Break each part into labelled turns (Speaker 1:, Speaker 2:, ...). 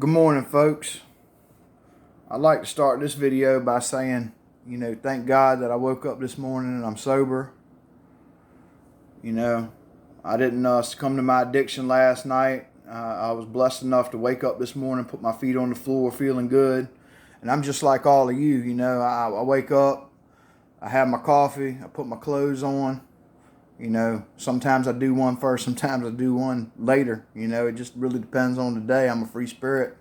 Speaker 1: Good morning, folks. I'd like to start this video by saying, thank God that I woke up this morning and I'm sober. I didn't succumb to my addiction last night. I was blessed enough to wake up this morning, put my feet on the floor, feeling good. And I'm just like all of you, I wake up, I have my coffee, I put my clothes on. Sometimes I do one first, sometimes I do one later. It just really depends on the day. I'm a free spirit.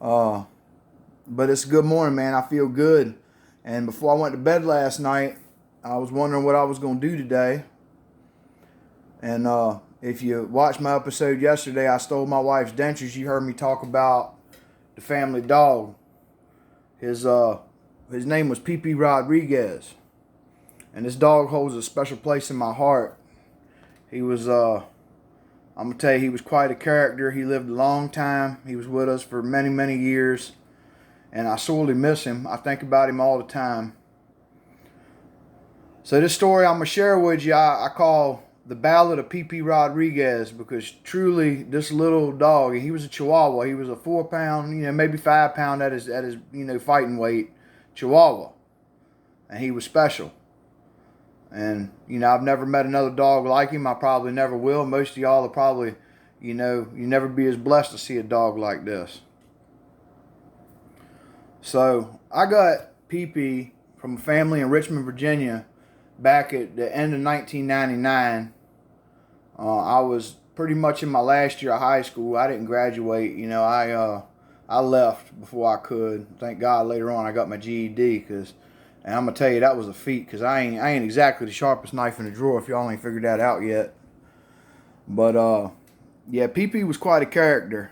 Speaker 1: But it's a good morning, man. I feel good. And before I went to bed last night, I was wondering what I was going to do today. And if you watched my episode yesterday, I stole my wife's dentures. You heard me talk about the family dog. His name was P.P. Rodriguez. And this dog holds a special place in my heart. He was, I'm going to tell you, he was quite a character. He lived a long time. He was with us for many, many years. And I sorely miss him. I think about him all the time. So this story I'm going to share with you, I call the Ballad of P.P. Rodriguez, because truly this little dog, he was a Chihuahua. He was a 4-pound, maybe 5-pound at his fighting weight Chihuahua. And he was special. And, I've never met another dog like him. I probably never will. Most of y'all will probably, you never be as blessed to see a dog like this. So, I got P.P. from a family in Richmond, Virginia, back at the end of 1999. I was pretty much in my last year of high school. I didn't graduate. I left before I could. Thank God later on I got my GED, and I'm going to tell you, that was a feat, because I ain't exactly the sharpest knife in the drawer, if y'all ain't figured that out yet. But, yeah, P.P. was quite a character.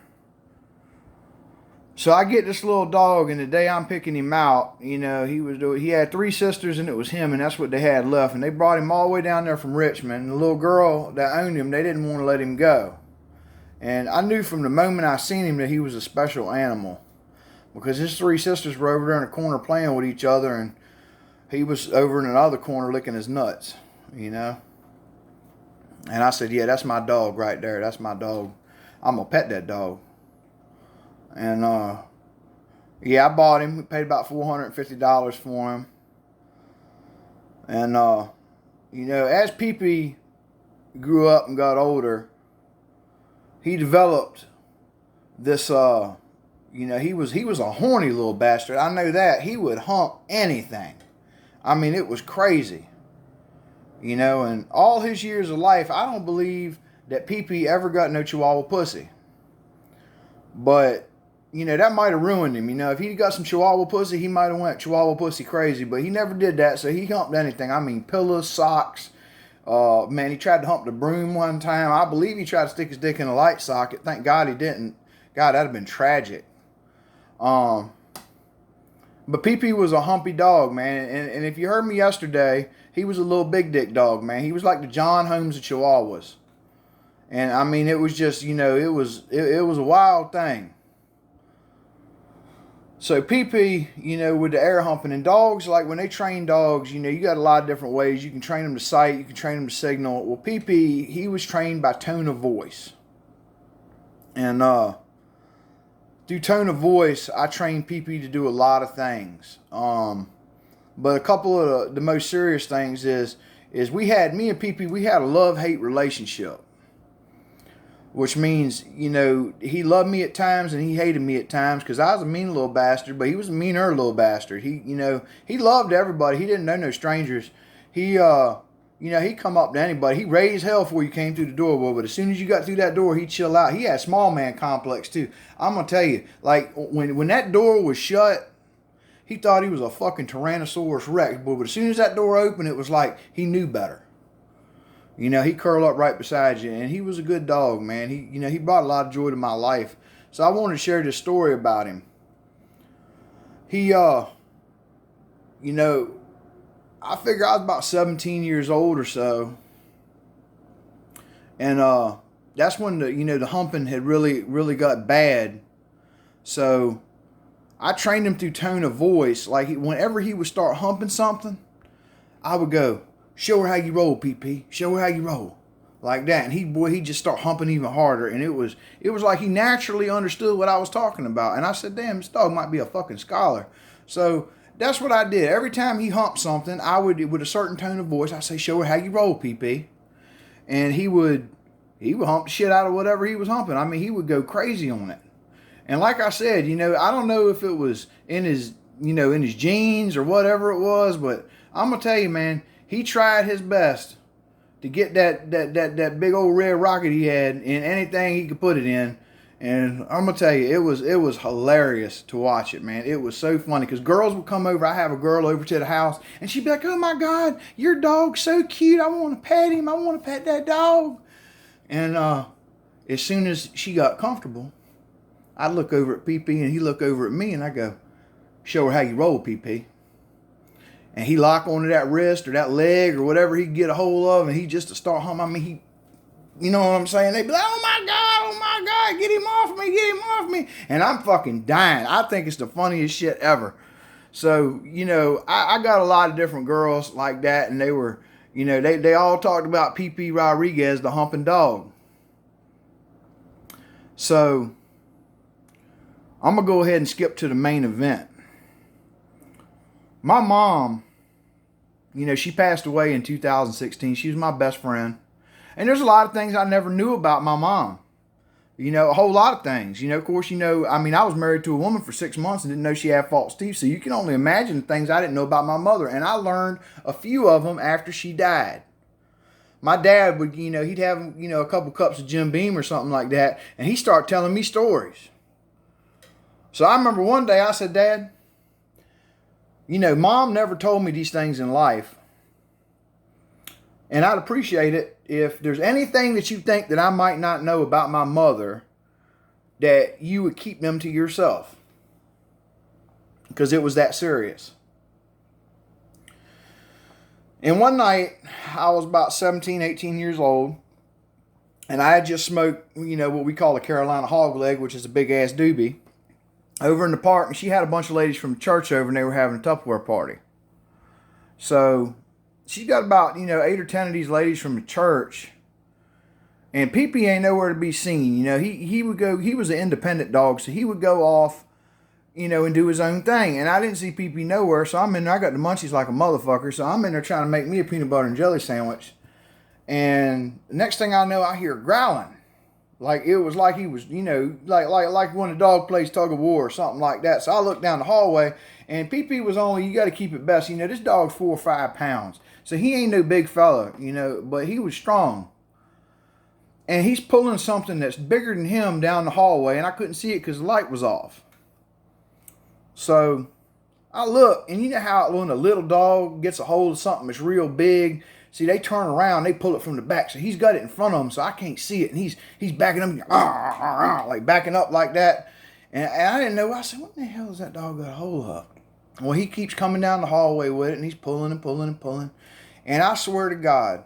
Speaker 1: So I get this little dog, and the day I'm picking him out, he had 3 sisters, and it was him, and that's what they had left. And they brought him all the way down there from Richmond. And the little girl that owned him, they didn't want to let him go. And I knew from the moment I seen him that he was a special animal, because his 3 sisters were over there in the corner playing with each other, and he was over in another corner licking his nuts, And I said, yeah, that's my dog right there. That's my dog. I'm going to pet that dog. And, yeah, I bought him. We paid about $450 for him. And, as P.P. grew up and got older, he developed this, he was a horny little bastard. I know that. He would hump anything. I mean, it was crazy. And all his years of life, I don't believe that P.P. ever got no Chihuahua pussy. But, that might have ruined him. If he got some Chihuahua pussy, he might have went Chihuahua pussy crazy. But he never did that, so he humped anything. I mean, pillows, socks. Man, he tried to hump the broom one time. I believe he tried to stick his dick in a light socket. Thank God he didn't. God, that'd have been tragic. But P.P. was a humpy dog, man. And if you heard me yesterday, he was a little big dick dog, man. He was like the John Holmes of Chihuahuas. And, I mean, it was just, it was a wild thing. So P.P., with the air humping, and dogs, like when they train dogs, you got a lot of different ways. You can train them to sight, you can train them to signal. Well, P.P., he was trained by tone of voice. And, through tone of voice, I trained P.P. to do a lot of things. But a couple of the most serious things is me and P.P., we had a love-hate relationship. Which means, he loved me at times and he hated me at times, because I was a mean little bastard, but he was a meaner little bastard. He loved everybody. He didn't know no strangers. He come up to anybody. He raised hell before you came through the door, but as soon as you got through that door, he'd chill out. He had small man complex too. I'm going to tell you, like, when that door was shut, he thought he was a fucking Tyrannosaurus Rex, but as soon as that door opened, it was like he knew better. He curled up right beside you, and he was a good dog, man. He brought a lot of joy to my life. So I wanted to share this story about him. He, I figure I was about 17 years old or so. And, that's when the humping had really, really got bad. So I trained him through tone of voice. Like, whenever he would start humping something, I would go, "Show her how you roll, P.P. Show her how you roll." like that. And he just start humping even harder. And it was like he naturally understood what I was talking about. And I said, damn, this dog might be a fucking scholar. So that's what I did. Every time he humped something, I would, with a certain tone of voice, I'd say, show her how you roll, PP. And he would hump the shit out of whatever he was humping. I mean, he would go crazy on it. And like I said, I don't know if it was in his, in his genes or whatever it was, but I'm going to tell you, man, he tried his best to get that big old red rocket he had in anything he could put it in. And I'm going to tell you, it was hilarious to watch it, man. It was so funny because girls would come over. I have a girl over to the house and she'd be like, oh my God, your dog's so cute. I want to pet him. I want to pet that dog. And as soon as she got comfortable, I'd look over at PP and he'd look over at me and I go, show her how you roll, PP. And he lock onto that wrist or that leg or whatever he could get a hold of and he just to start humping. I mean, you know what I'm saying? They'd be like, oh my God, get him off me. And I'm fucking dying. I think it's the funniest shit ever. So, I got a lot of different girls like that and they were, they all talked about P.P. Rodriguez, the humping dog. So, I'm going to go ahead and skip to the main event. My mom, she passed away in 2016. She was my best friend. And there's a lot of things I never knew about my mom. A whole lot of things. Of course, I was married to a woman for 6 months and didn't know she had false teeth. So you can only imagine the things I didn't know about my mother. And I learned a few of them after she died. My dad would, he'd have, a couple cups of Jim Beam or something like that. And he'd start telling me stories. So I remember one day I said, Dad, Mom never told me these things in life. And I'd appreciate it if there's anything that you think that I might not know about my mother, that you would keep them to yourself. Because it was that serious. And one night, I was about 17, 18 years old. And I had just smoked, what we call a Carolina hog leg, which is a big ass doobie, over in the park. And she had a bunch of ladies from the church over and they were having a Tupperware party. So she's got about, 8 or 10 of these ladies from the church. And PP ain't nowhere to be seen. He would go, he was an independent dog, so he would go off, and do his own thing. And I didn't see PP nowhere, so I'm in there. I got the munchies like a motherfucker, so I'm in there trying to make me a peanut butter and jelly sandwich. And the next thing I know, I hear growling. Like it was like he was, like when a dog plays tug of war or something like that. So I looked down the hallway, and PP was only, you got to keep it best. This dog's 4 or 5 pounds. So he ain't no big fella, but he was strong. And he's pulling something that's bigger than him down the hallway, and I couldn't see it because the light was off. So I look, and you know how when a little dog gets a hold of something that's real big, see, they turn around, they pull it from the back. So he's got it in front of him, so I can't see it. And he's backing up, like backing up like that. And I didn't know. I said, what the hell is that dog got a hold of? Well, he keeps coming down the hallway with it, and he's pulling and pulling and pulling. And I swear to God,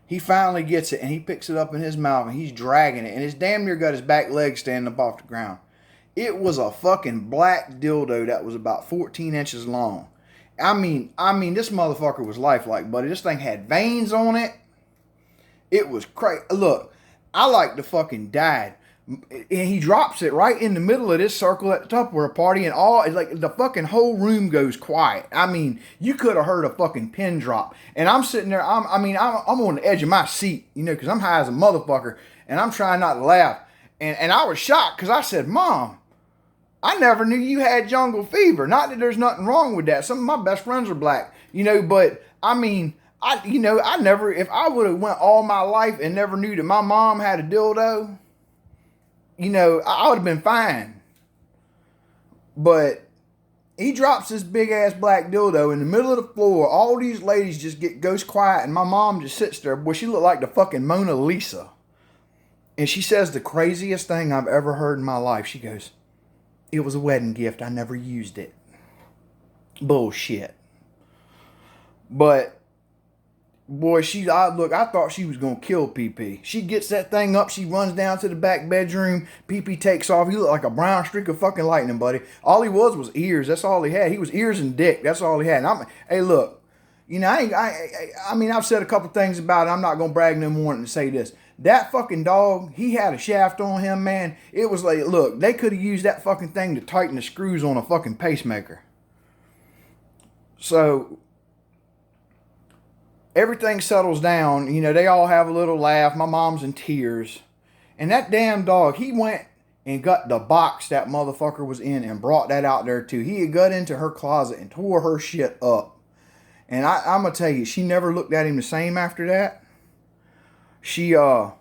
Speaker 1: he finally gets it, and he picks it up in his mouth, and he's dragging it. And it's damn near got his back leg standing up off the ground. It was a fucking black dildo that was about 14 inches long. I mean, this motherfucker was lifelike, buddy. This thing had veins on it. It was crazy. Look, I like to fucking died. And he drops it right in the middle of this circle at the Tupperware party, and like the fucking whole room goes quiet. I mean, you could have heard a fucking pin drop. And I'm sitting there. I'm on the edge of my seat, because I'm high as a motherfucker, and I'm trying not to laugh. And I was shocked because I said, Mom, I never knew you had jungle fever. Not that there's nothing wrong with that. Some of my best friends are black, but I mean, I never, if I would have went all my life and never knew that my mom had a dildo, I would have been fine. But he drops this big ass black dildo in the middle of the floor. All these ladies just goes quiet, and my mom just sits there. Boy, she looked like the fucking Mona Lisa. And she says the craziest thing I've ever heard in my life. She goes, it was a wedding gift. I never used it. Bullshit. But boy, I thought she was going to kill PP. She gets that thing up. She runs down to the back bedroom. PP takes off. He looked like a brown streak of fucking lightning, buddy. All he was ears. That's all he had. He was ears and dick. That's all he had. And hey, look. You know, I mean, I've said a couple things about it. I'm not gonna brag no more than to say this. That fucking dog, he had a shaft on him, man. It was like, look, they could have used that fucking thing to tighten the screws on a fucking pacemaker. So everything settles down. You know, they all have a little laugh. My mom's in tears. And that damn dog, he went and got the box that motherfucker was in and brought that out there too. He had got into her closet and tore her shit up. And I'm going to tell you, she never looked at him the same after that. She was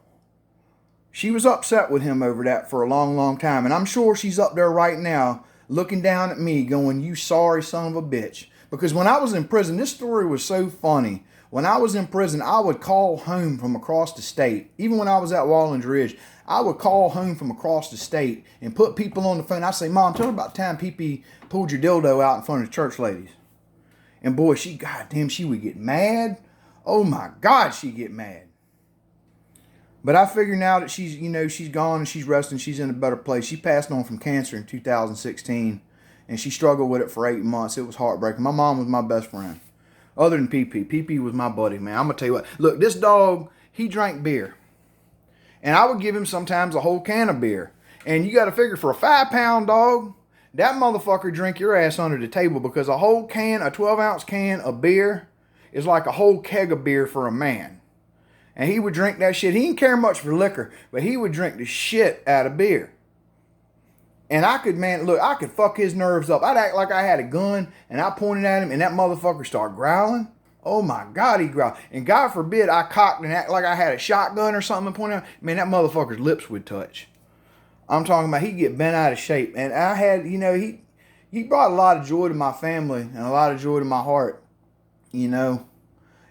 Speaker 1: upset with him over that for a long, long time. And I'm sure she's up there right now looking down at me going, you sorry son of a bitch. Because when I was in prison, this story was so funny. When I was in prison, I would call home from across the state. Even when I was at Wallens Ridge, I would call home from across the state and put people on the phone. I'd say, Mom, tell her about the time P.P. pulled your dildo out in front of the church ladies. And boy, goddamn, she would get mad. Oh my God, she'd get mad. But I figure now that she's gone and she's resting, she's in a better place. She passed on from cancer in 2016, and she struggled with it for 8 months. It was heartbreaking. My mom was my best friend. Other than P.P. P.P. was my buddy, man. I'm going to tell you what. Look, this dog, he drank beer. And I would give him sometimes a whole can of beer. And you got to figure, for a 5-pound dog, that motherfucker drink your ass under the table, because a whole can, a 12-ounce can of beer is like a whole keg of beer for a man. And he would drink that shit. He didn't care much for liquor, but he would drink the shit out of beer. And I could fuck his nerves up. I'd act like I had a gun, and I pointed at him, and that motherfucker started growling. Oh my God, he growled. And God forbid I cocked and act like I had a shotgun or something and pointed at him. Man, that motherfucker's lips would touch. I'm talking about he'd get bent out of shape. And I had, he brought a lot of joy to my family and a lot of joy to my heart. You know,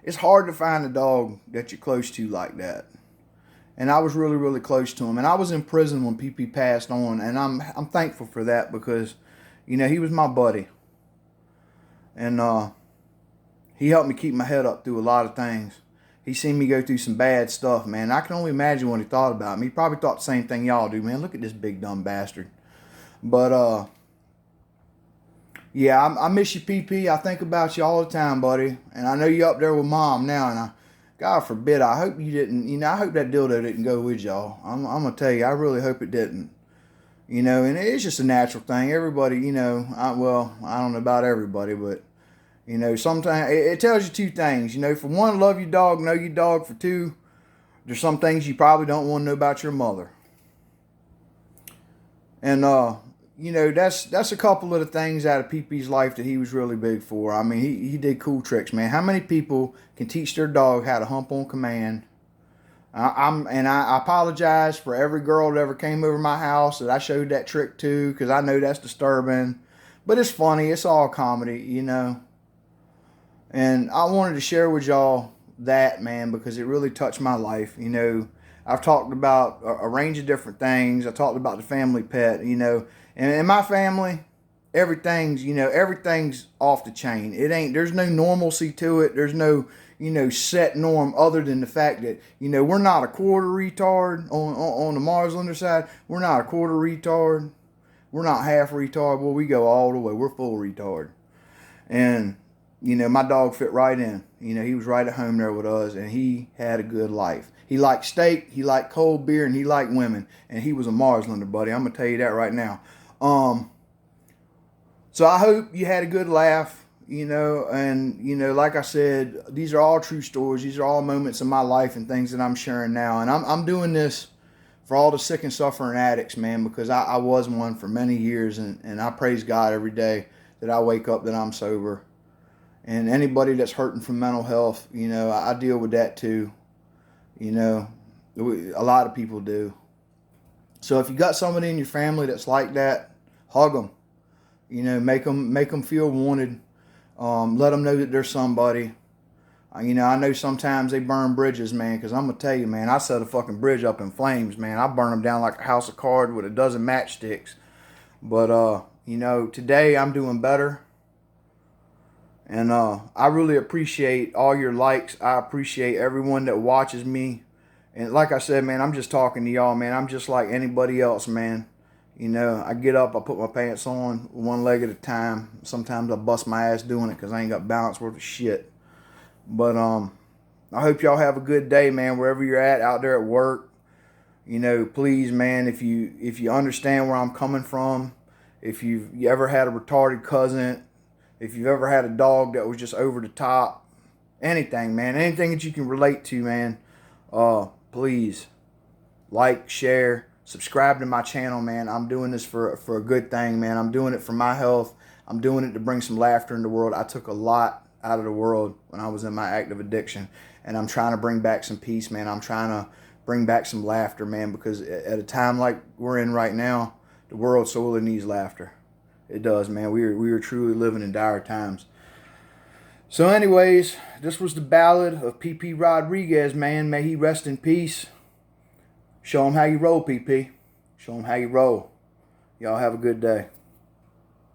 Speaker 1: it's hard to find a dog that you're close to like that. And I was really, really close to him. And I was in prison when P.P. passed on. And I'm thankful for that, because, he was my buddy. And he helped me keep my head up through a lot of things. He seen me go through some bad stuff, man. I can only imagine what he thought about me. He probably thought the same thing y'all do, man. Look at this big dumb bastard. But, yeah, I miss you, P.P. I think about you all the time, buddy. And I know you're up there with Mom now, and God forbid, I hope you didn't, I hope that dildo didn't go with y'all. I'm going to tell you, I really hope it didn't. And it's just a natural thing. Everybody, I don't know about everybody, but, sometimes it tells you two things. For one, love your dog, know your dog. For two, there's some things you probably don't want to know about your mother. And, that's a couple of the things out of P.P.'s life that he was really big for. I mean, he did cool tricks, man. How many people can teach their dog how to hump on command? I apologize for every girl that ever came over my house that I showed that trick to, because I know that's disturbing. But it's funny. It's all comedy, And I wanted to share with y'all that, man, because it really touched my life. I've talked about a range of different things. I talked about the family pet, And in my family, everything's off the chain. There's no normalcy to it. There's no, set norm, other than the fact that, we're not a quarter retard on the Marslander side. We're not a quarter retard. We're not half retard. Well, we go all the way. We're full retard. And, my dog fit right in. He was right at home there with us, and he had a good life. He liked steak, he liked cold beer, and he liked women. And he was a Marslander, buddy. I'm going to tell you that right now. So I hope you had a good laugh, and, like I said, these are all true stories. These are all moments in my life and things that I'm sharing now. And I'm doing this for all the sick and suffering addicts, man, because I was one for many years, and I praise God every day that I wake up that I'm sober. And anybody that's hurting from mental health, I deal with that too. A lot of people do. So if you got somebody in your family that's like that, hug them. Make them feel wanted. Let them know that there's somebody. I know sometimes they burn bridges, man, because I'm going to tell you, man, I set a fucking bridge up in flames, man. I burn them down like a house of cards with a dozen matchsticks. But, today I'm doing better. And I really appreciate all your likes. I appreciate everyone that watches me. And like I said, man, I'm just talking to y'all, man. I'm just like anybody else, man. I get up, I put my pants on one leg at a time. Sometimes I bust my ass doing it because I ain't got balance worth of shit. But I hope y'all have a good day, man, wherever you're at, out there at work. You know, please, man, if you understand where I'm coming from, if you ever had a retarded cousin, if you've ever had a dog that was just over the top, anything, man, anything that you can relate to, man, please like, share, subscribe to my channel, man. I'm doing this for a good thing, man. I'm doing it for my health. I'm doing it to bring some laughter in the world. I took a lot out of the world when I was in my active addiction, and I'm trying to bring back some peace, man. I'm trying to bring back some laughter, man, because at a time like we're in right now, the world sorely needs laughter. It does, man. We are truly living in dire times. So anyways, this was the Ballad of P.P. Rodriguez, man. May he rest in peace. Show him how you roll, P.P. Show him how you roll. Y'all have a good day.